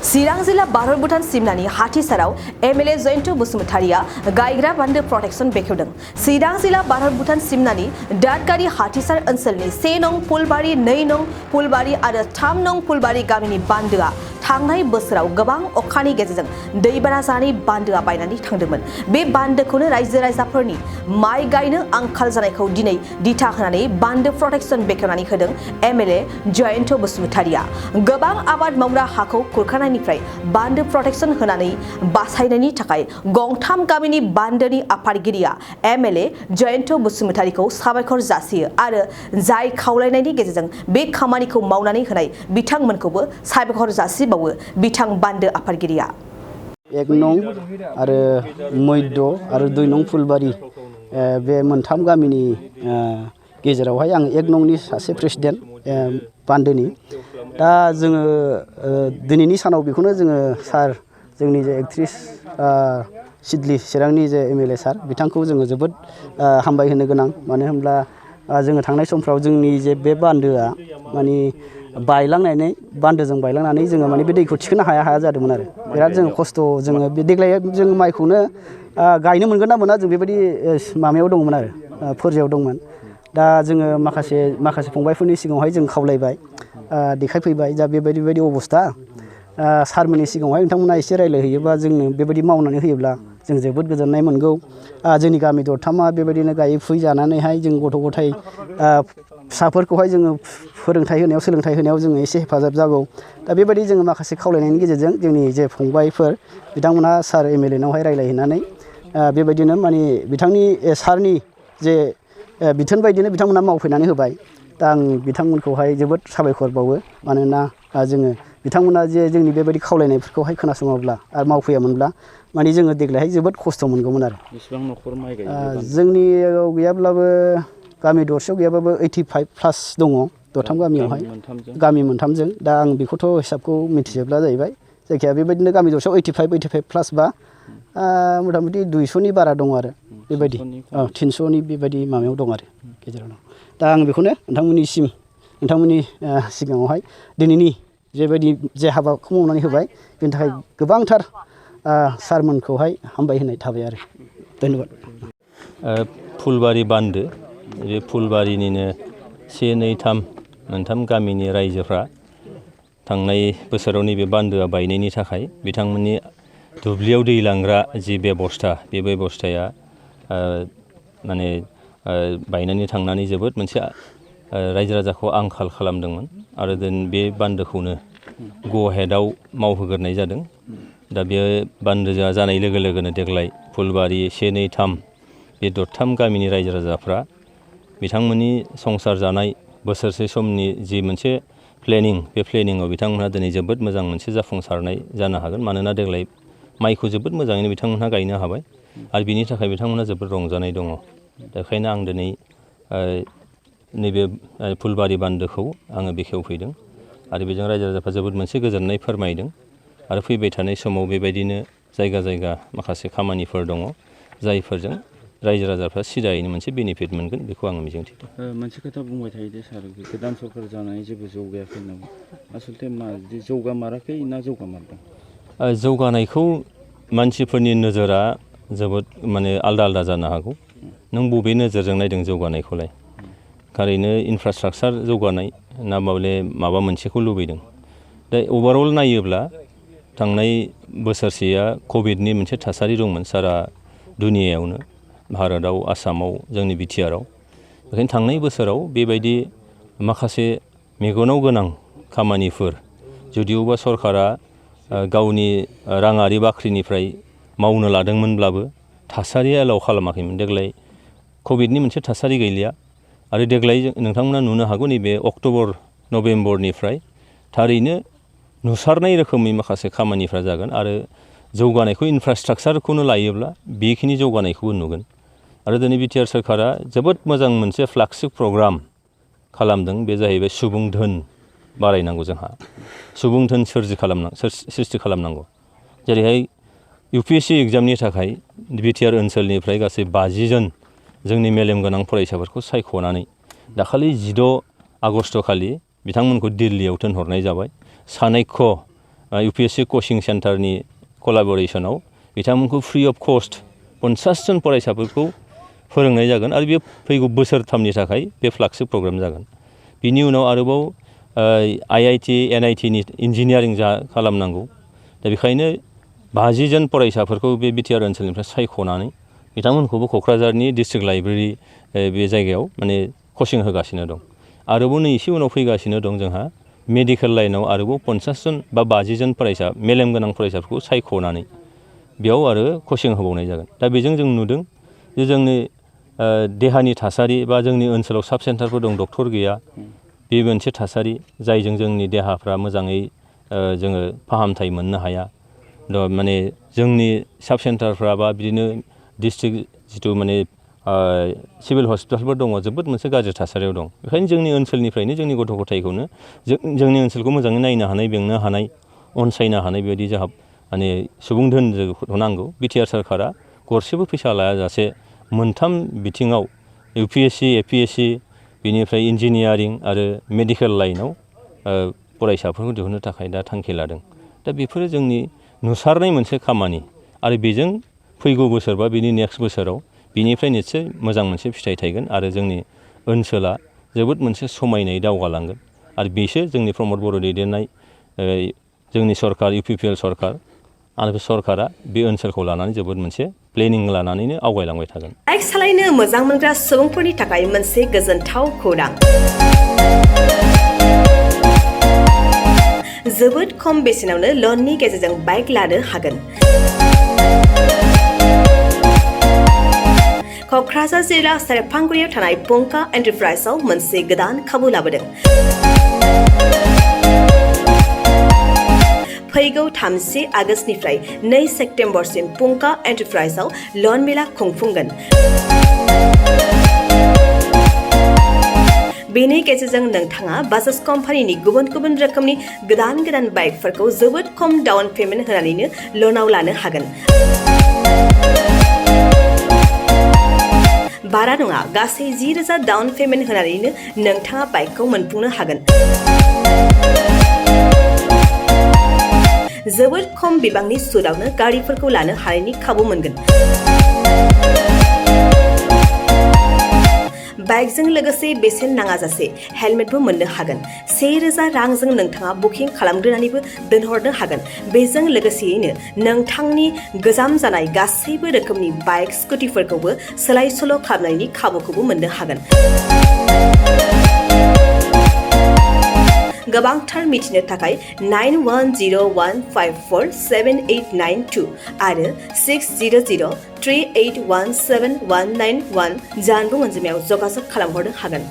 चिरां जिल्ला भारत भुटान सिमनानि हाथिसाराव एमएलए जयन्त बसुमतारिया गायग्रा बान्दो प्रटेक्सन बेखेवदों। चिरां जिल्ला भारत भुटान सिमनानि दादगारि हाथिसार ओनसोलनि 1 नं फुलबारि 2 नं फुलबारि आरो 3 नं फुलबारि गामिनि बान्दोआ थांनाय बोसोराव गोबां अखानि गेजेरजों दैबाना जानानै बान्दोआ बायनानै थांदोंमोन। बे बान्दोखौनो रायजो राजाफोरनि माइ गायनो आंखाल जानायखौ दिनै दिथा होनानै बान्दो प्रटेक्सन बेखेवनानै होदों एमएलए जयन्त बसुमतारिया। गोबां आबाद मावग्रा हाखौ खुरखानायनिफ्राय बान्दो प्रटेक्सन होनानै बासायनायनि थाखाय गंथाम गामिनि बान्दोनि आफादगिरिया एमएलए जयन्त बसुमतारिखौ साबायखर जासियो आरो जाय खावलायनायनि गेजेरजों बे खामानिखौ मावनानै होनाय बिथांमोनखौबो साबायखर जासिबावो बिथां बान्दो आफादगिरिया। 1 नं आरो मैद' आरो 2 नं फुलबारि बे मोनथाम गामिनि गेजेरावहाय आं 1 नंनि सासे प्रेसिडेन्ट बान्दोनि। दा जोङो दिनैनि सानाव बेखौनो जोङो सार जोंनि जे एक्ट्रिस सिडली चिरांनि जे एमएलए सार बिथांखौ जोङो जोबोद हामबाय होनो गोनां। मानो होनब्ला जोङो थांनाय समफ्राव जोंनि जे बे बान्दोआ माने बायलांनानै बान्दोजों बायलांनानै जोङो माने बे दैखौ थिखोनो हाया जादोंमोन आरो बिराद जों खस्थ' जोङो बे देग्लाय जों माइखौनो गायनो मोनगोन ना मोना जों बेबायदि माबायाव दंमोन आरो फोरजायाव दंमोन। दा जोङो माखासे फंबायफोरनि सिगाङावहाय जों खावलायबाय देखायफैबाय जा बेबायदि अबस्था सारमोननि सिगाङावहाय नोंथांमोना एसे रायज्लायहैयोबा जोंनो बेबायदि मावनानै होयोब्ला जों जोबोद गोजोननाय मोनगौ। जोंनि गामि दरथामा बेबायदिनो गायै फुयै जानानैहाय जों गथ' गथाय फिसाफोरखौहाय जोङो सोलोंथाइ होनायाव जोङो एसे हेफाजाब जागौ। दा बेबायदि जोङो माखासे खावलायनायनि गेजेरजों जोंनि जे फंबायफोर बिथांमोना सार एमएलएनावहाय रायज्लायहैनानै बेबायदिनो माने बिथांनि सारनि जे बिथोन बायदिनो बिथांमोना मावफैनानै होबाय। दा आं बिथांमोनखौहाय जोबोद साबायखर बावो। मानोना जोङो बिथांमोना जे जोंनि बेबायदि खावलायनायफोरखौहाय खोनासङाब्ला आरो मावफैयामोनब्ला माने जोङो देग्लायहाय जोबोद खस्थ' मोनगौमोन आरो। बेसेबां न'खर माइ गायो? जोंनियाव गैयाब्लाबो गामि दरसेयाव गैयाब्लाबो 85+ दङ दरथाम गामियावहाय गामि मोनथामजों। दा आं बेखौथ' हिसाबखौ मिथिजोबला जाहैबाय। जायखिया बेबायदिनो गामि दरसेयाव 85+ बा मथा मथि 200नि बारा दं आरो बेबायदि 300नि बेबायदि माबायाव दं आरो गेजेराव दं। दा आं बेखौनो नोंथांमोननि सिगाङावहाय दिनैनि जेबायदि जे हाबाखौ मावनानै होबाय बेनि थाखाय गोबांथार सारमोनखौहाय हामबाय होनाय थाबाय आरो धन्यबाद। फुलबारि बान्दो बे फुलबारिनिनो 1, 2, 3 मोनथाम गामिनि रायजोफ्रा थांनाय बोसोराव नैबे बान्दोआ बायनायनि थाखाय बिथांमोननि दुब्लियाव दै लांग्रा जि बेबस्था बे बेबस्थाया माने बायनानै थांनानै जोबोद मोनसे रायजो राजाखौ आंखाल खालामदोंमोन आरो बे बान्दोखौनो ग'हेडआव मावहोग्रोनाय जादों। दा बे बान्दोआ जानाय लोगो लोगोनो देग्लाय फुलबारि 1, 2, 3 बे दरथाम गामिनि रायजो राजाफ्रा बिथांमोननि संसार जानाय बोसोरसे समनि जि मोनसे प्लेनिं बे प्लेनिंआव बिथांमोनहा दिनै जोबोद मोजां मोनसे जाफुंसारनाय जानो हागोन। मानोना देग्लाय माइखौ जोबोद मोजाङैनो बिथांमोनहा गायनो हाबाय आरो बिनि थाखाय बिथांमोनहा जोबोद रंजानाय दङ। बेखायनो आं दिनै नैबे फुलबारि बान्दोखौ आङो बेखेवफैदों आरो बेजों रायजो राजाफ्रा जोबोद मोनसे गोजोननाय फोरमायदों आरो फैबाय थानाय समाव बेबायदिनो जायगा माखासे खामानिफोर दङ जायफोरजों रायजो राजाफ्रा सिदायैनो मोनसे बेनिफिट मोनगोन बेखौ आङो मिजिंथिदों। मोनसे खोथा बुंबाय थायो दे सार, गोदान सरकार जानानै जेबो जौगायाखै होननानै। आसलथे मा जौगामाराखै ना जौगामारदों? जौगानायखौ मानसिफोरनि नोजोरा जोबोद माने आलदा जानो हागौ। नों बबे नोजोरजों नायदों जौगानायखौलाय? थारैनो इनफ्रास्ट्राक्चार जौगानाय ना माबा मोनसेखौ लुबैदों? दा अभारअल नायोब्ला थांनाय बोसोरसेया कभिडनि मोनसे थासारि दंमोन सारा दुनियायावनो, भारतआव, आसामाव, जोंनि बिटिआरआव। बेखायनो थांनाय बोसोराव बेबायदि माखासे मेगनाव गोनां खामानिफोर जुदिअबा सरकारा गावनि राङारि बाख्रिनिफ्राय मावनो लादोंमोनब्लाबो थासारिया एलाउ खालामाखैमोन। देग्लाय कभिडनि मोनसे थासारि गैलिया आरो देग्लाय नोंथांमोना नुनो हागौ नैबे अक्ट'बर नभेम्बरनिफ्राय थारैनो नुसारनाय रोखोमै माखासे खामानिफ्रा जागोन आरो जौगानायखौ इनफ्रास्ट्राक्चारखौनो लायोब्ला बेखिनि जौगानायखौबो नुगोन। आरो दिनै बिटिआर सोरखारा जोबोद मोजां मोनसे फ्लागशिप प्रग्राम खालामदों। बे जाहैबाय सुबुं धोन बारायनांगौ। जोंहा सुबुं धोन सृष्टि खालामनांगौ। जेरैहाय UPSC एग्जामनि थाखाय बिटिआर ओनसोलनिफ्राय गासै 50 जन जोंनि मेलेम गोनां फरायसाफोरखौ सायख'नानै दाखालि 16 आगस्ट खालि बिथांमोनखौ दिल्लीयाव थिनहरनाय जाबाय। सानैक्य UPSC कचिं सेन्टारनि कलाबरेसनाव बिथांमोनखौ फ्रि अफ कस्ट 50 जन फरायसाफोरखौ फोरोंनाय जागोन आरो बे फैगौ बोसोरथामनि थाखाय बे फ्लागशिप प्रग्राम जागोन। बिनि उनाव आरोबाव IIT NIT नि इन्जिनियारिं खालामनांगौ। दा बेखायनो 50 जन फरायसाफोरखौ बे बिटिआर ओनसोलनिफ्राय सायख'नानै बिथांमोनखौबो क'क्राझारनि डिस्ट्रिक्ट लाइब्रेरि बे जायगायाव माने कचिं होगासिनो दं। आरोबाव नै एसे उनाव फैगासिनो दं जोंहा मेडिकेल लाइनाव आरोबाव 50 जन बा 50 जन फरायसा मेलेम गोनां फरायसाफोरखौ सायख'नानै बेयाव आरो कचिं होबावनाय जागोन। दा बेजों जों नुदों जे जोंनि देहानि थासारि बा जोंनि ओनसोलाव साब सेन्टारफोर दं, डक्टर गैया, बे मोनसे थासारि जायजों जोंनि देहाफ्रा मोजाङै जोङो फाहामथाय मोननो हाया। माने जोंनि साब सेन्टारफ्रा बा बिदिनो डिस्ट्रिक्ट जिथु माने सिभिल हस्पिटालफोर दङ जोबोद मोनसे गाज्रि थासारियाव दं। बेखायनो जोंनि ओनसोलनिफ्रायनो जोंनि गथ' गथायखौनो जोंनि ओनसोलखौ मोजाङै नायनो हानाय, बेंनो हानाय, अनसायनो हानाय बेबायदि जोंहा माने सुबुं धोन नांगौ। बिटिआर सोरखारा गरसेबो फैसा लायाजासे मोनथाम बिथिङाव UPSC APSC बेनिफ्राय इन्जिनियारिं आरो मेडिकेल लाइनाव फरायसाफोरखौ दिहुननो थाखाय दा थांखि लादों। दा बेफोरो जोंनि नुसारनाय मोनसे खामानि आरो बेजों फैगौ बोसोर बा बिनि नेक्स्ट बोसोराव बिनिफ्राय निस्सय मोजां मोनसे फिथाइ थायगोन आरो जोंनि ओनसोला जोबोद मोनसे समायनायै दावगालांगोन। आरो बेसो जोंनि प्रमद बर' दैदेननाय जोंनि सरकार UPPL सरकार आरो बे सरकारा बे ओनसोलखौ लानानै जोबोद मोनसे प्लेनिं लानानैनो आवगायलांबाय थागोन। बाइक सालायनो मोजां मोनग्रा सुबुंफोरनि थाखाय मोनसे गोजोनथाव खौरां। जोबोद खम बेसेनावनो लननि गेजेरजों बाइक लानो हागोन। क'क्राझार जिल्ला सेरफांगुरियाव थानाय पंका एन्टारप्राइजआव मोनसे गोदान खाबु लाबोदों। फैगौ 30 आगस्तनिफ्राय 2 सेप्तेम्बरसिम पंका एन्टारप्राइजआव लन मेला खुंफुंगोन। बेनि गेजेरजों नोंथाङा बाजाज कम्पानिनि गुबुन गुबुन रोखोमनि गोदान बाइकफोरखौ जोबोद खम डाउन पेमेन्ट होनानैनो लनाव लानो हागोन। बारा नङा, गासै 10,000 डाउन पेमेन्ट होनानैनो नोंथाङा बाइकखौ मोनफुंनो हागोन। जोबोद खम बिबांनि सुदआवनो गारिफोरखौ लानो हानायनि खाबु मोनगोन। बाइकजों लोगोसे बेसेन नाङाजासे हेलमेटबो मोननो हागोन। 1,000 रांजों नोंथाङा बुकिं खालामग्रोनानैबो दोनहरनो हागोन। बेजों लोगोसेयैनो नोंथांनि गोजाम जानाय गासैबो रोखोमनि बाइक स्कुटिफोरखौबो सोलाय सोल' खालामनायनि खाबुखौबो मोननो हागोन। गोबांथार मिथिनो थाखाय 9101547892 आरो 60038171191 जानबुं अनजिमायाव जगाजग खालामहरनो हागोन।